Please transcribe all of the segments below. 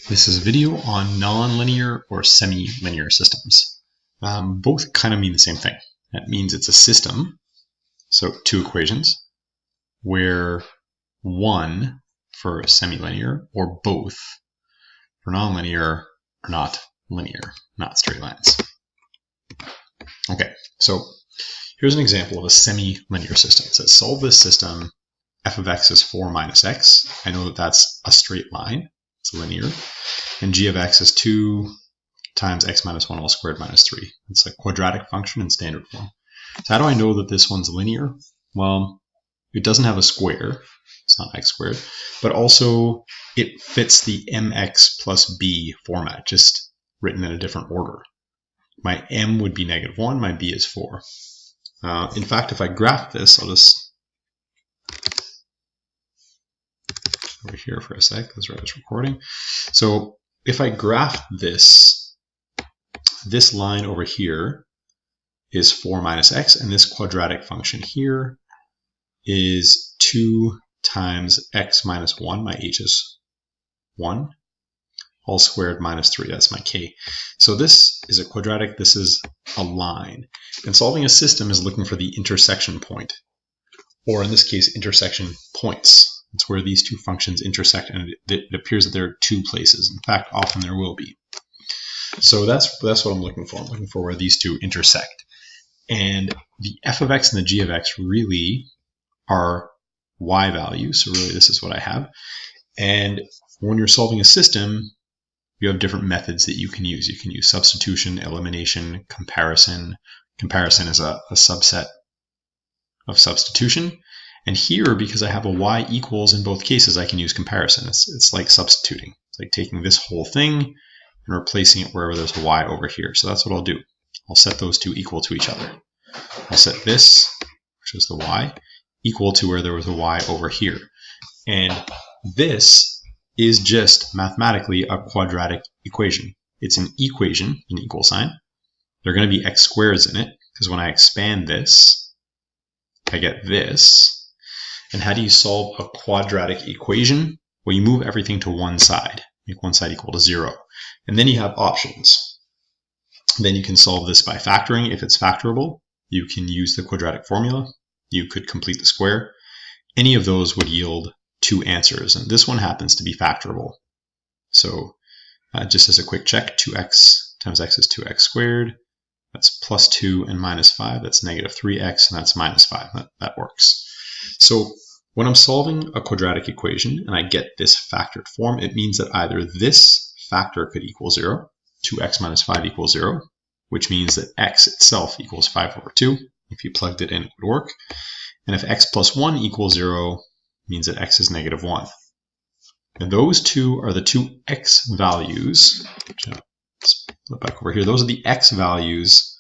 This is a video on nonlinear or semi-linear systems. Both kind of mean the same thing. That means it's a system, so two equations, where one for semi-linear or both for nonlinear are not linear, not straight lines. Okay, so here's an example of a semi-linear system. It says solve this system, f of x is 4 minus x. I know that that's a straight line, it's linear. And g of x is 2 times x minus 1 all squared minus 3. It's a quadratic function in standard form. So how do I know that this one's linear? Well, it doesn't have a square. It's not x squared. But also, it fits the mx plus b format, just written in a different order. My m would be -1, my b is 4. In fact, if I graph this, I'll just over here for a sec, because I was recording. So if I graph this line over here is 4 minus x, and this quadratic function here is 2 times x minus 1, my h is 1, all squared minus 3, that's my k. So this is a quadratic, this is a line. And solving a system is looking for the intersection point, or in this case, intersection points. It's where these two functions intersect, and it appears that there are two places. In fact, often there will be. So that's what I'm looking for. I'm looking for where these two intersect. And the f of x and the g of x really are y values. So really this is what I have. And when you're solving a system, you have different methods that you can use. You can use substitution, elimination, comparison. Comparison is a subset of substitution. And here, because I have a y equals in both cases, I can use comparison. It's like substituting. It's like taking this whole thing and replacing it wherever there's a y over here. So that's what I'll do. I'll set those two equal to each other. I'll set this, which is the y, equal to where there was a y over here. And this is just mathematically a quadratic equation. It's an equation, an equal sign. There are going to be x squares in it, because when I expand this, I get this. And how do you solve a quadratic equation? Well, you move everything to one side, make one side equal to 0. And then you have options. Then you can solve this by factoring. If it's factorable, you can use the quadratic formula. You could complete the square. Any of those would yield two answers. And this one happens to be factorable. So just as a quick check, 2x times x is 2x squared. That's plus 2 and minus 5. That's negative 3x, and that's minus 5. That works. So when I'm solving a quadratic equation and I get this factored form, it means that either this factor could equal 0, 2x minus 5 equals 0, which means that x itself equals 5 over 2. If you plugged it in, it would work. And if x plus 1 equals 0, it means that x is -1. And those two are the two x values. Let's flip back over here. Those are the x values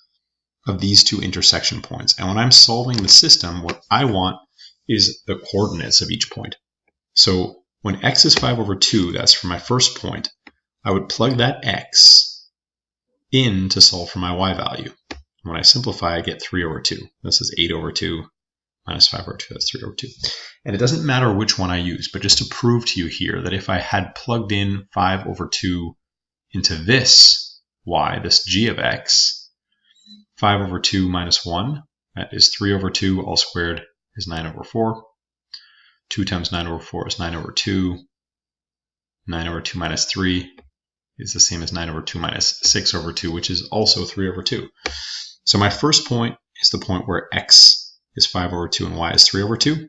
of these two intersection points. And when I'm solving the system, what I want is the coordinates of each point. So when x is 5 over 2, that's for my first point, I would plug that x in to solve for my y value. When I simplify, I get 3 over 2. This is 8 over 2 minus 5 over 2, that's 3 over 2. And it doesn't matter which one I use, but just to prove to you here that if I had plugged in 5 over 2 into this y, this g of x, 5 over 2 minus 1, that is 3 over 2 all squared is 9 over 4. 2 times 9 over 4 is 9 over 2. 9 over 2 minus 3 is the same as 9 over 2 minus 6 over 2, which is also 3 over 2. So my first point is the point where x is 5 over 2 and y is 3 over 2. And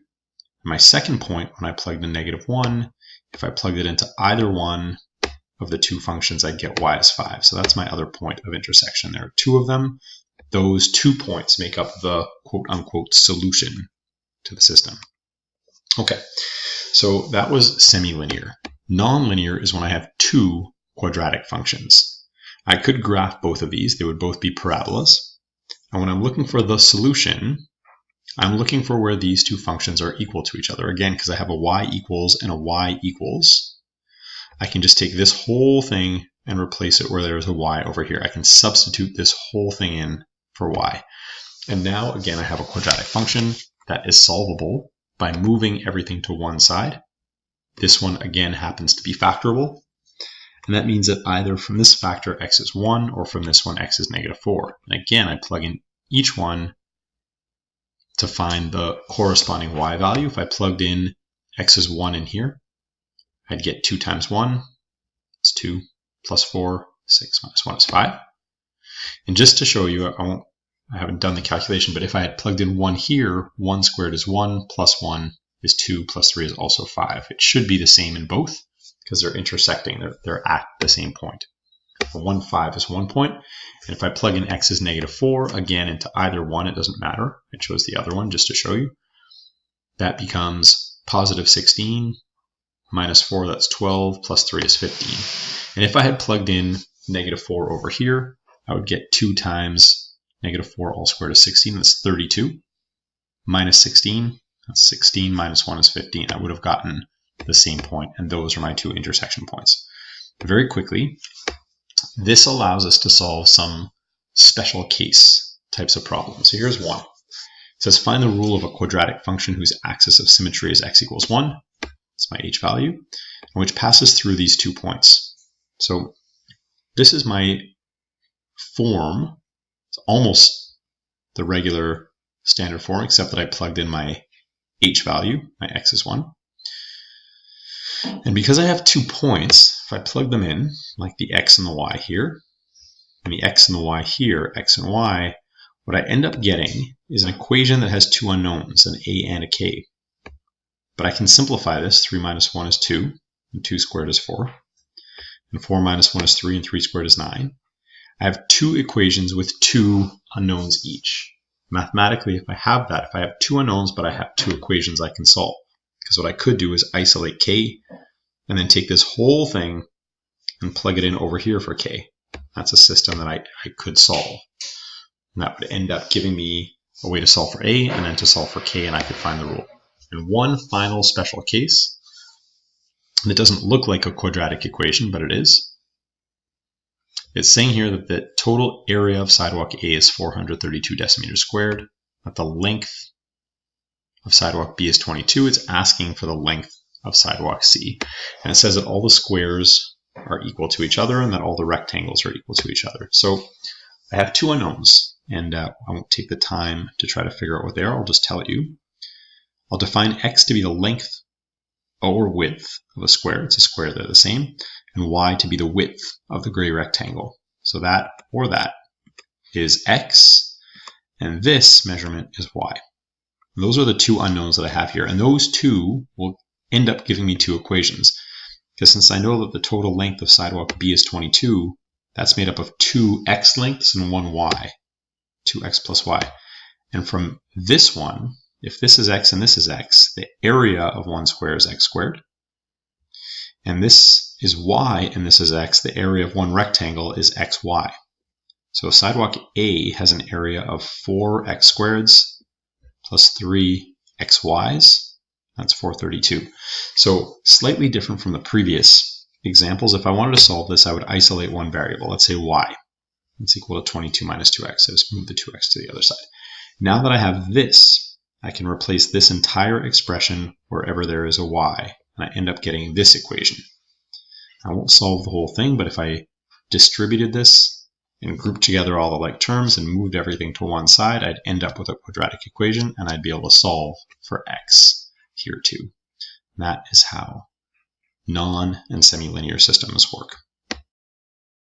my second point, when I plugged in -1, if I plugged it into either one of the two functions, I'd get y is 5. So that's my other point of intersection. There are two of them. Those 2 points make up the quote-unquote solution to the system. Okay, so that was semi-linear. Non-linear is when I have two quadratic functions. I could graph both of these. They would both be parabolas. And when I'm looking for the solution, I'm looking for where these two functions are equal to each other. Again, because I have a y equals and a y equals, I can just take this whole thing and replace it where there's a y over here. I can substitute this whole thing in for y. And now, again, I have a quadratic function that is solvable by moving everything to one side. This one, again, happens to be factorable. And that means that either from this factor x is 1 or from this one x is -4. And again, I plug in each one to find the corresponding y value. If I plugged in x is 1 in here, I'd get 2 times 1, it's 2, plus 4, 6 minus 1 is 5. And just to show you, I haven't done the calculation, but if I had plugged in 1 here, 1 squared is 1, plus 1 is 2, plus 3 is also 5. It should be the same in both because they're intersecting, they're at the same point. 1, 5 is 1 point, and if I plug in x is -4, again, into either one, it doesn't matter. I chose the other one just to show you. That becomes positive 16, minus 4, that's 12, plus 3 is 15. And if I had plugged in -4 over here, I would get 2 times -4 all squared is 16, that's 32. Minus 16, that's 16, minus 1 is 15. I would have gotten the same point, and those are my two intersection points. Very quickly, this allows us to solve some special case types of problems. So here's one. It says find the rule of a quadratic function whose axis of symmetry is x equals 1. It's my h value, which passes through these 2 points. So this is my form. It's almost the regular standard form, except that I plugged in my h value, my x is 1. And because I have 2 points, if I plug them in, like the x and the y here, and the x and the y here, x and y, what I end up getting is an equation that has 2 unknowns, an a and a k. But I can simplify this. 3 minus 1 is 2, and 2 squared is 4. And 4 minus 1 is 3, and 3 squared is 9. I have 2 equations with 2 unknowns each. Mathematically, if I have 2 unknowns, but I have 2 equations I can solve. Because what I could do is isolate k, and then take this whole thing and plug it in over here for k. That's a system that I could solve. And that would end up giving me a way to solve for a, and then to solve for k, and I could find the rule. And one final special case that doesn't look like a quadratic equation, but it is. It's saying here that the total area of sidewalk A is 432 decimeters squared, that the length of sidewalk B is 22. It's asking for the length of sidewalk C. And it says that all the squares are equal to each other and that all the rectangles are equal to each other. So I have 2 unknowns, and I won't take the time to try to figure out what they are. I'll just tell you. I'll define x to be the length or width of a square. It's a square, they're the same. And y to be the width of the gray rectangle. So that or that is x, and this measurement is y. And those are the 2 unknowns that I have here, and those 2 will end up giving me 2 equations. Because since I know that the total length of sidewalk B is 22, that's made up of 2 x lengths and 1 y, 2x plus y. And from this one, if this is x and this is x, the area of one square is x squared. And this is y and this is x, the area of one rectangle is xy. So sidewalk A has an area of 4x squareds plus 3 xy's. That's 432. So slightly different from the previous examples. If I wanted to solve this, I would isolate one variable. Let's say y. It's equal to 22 minus 2x. So just move the 2x to the other side. Now that I have this, I can replace this entire expression wherever there is a y, and I end up getting this equation. I won't solve the whole thing, but if I distributed this and grouped together all the like terms and moved everything to one side, I'd end up with a quadratic equation, and I'd be able to solve for x here too. And that is how non- and semi-linear systems work.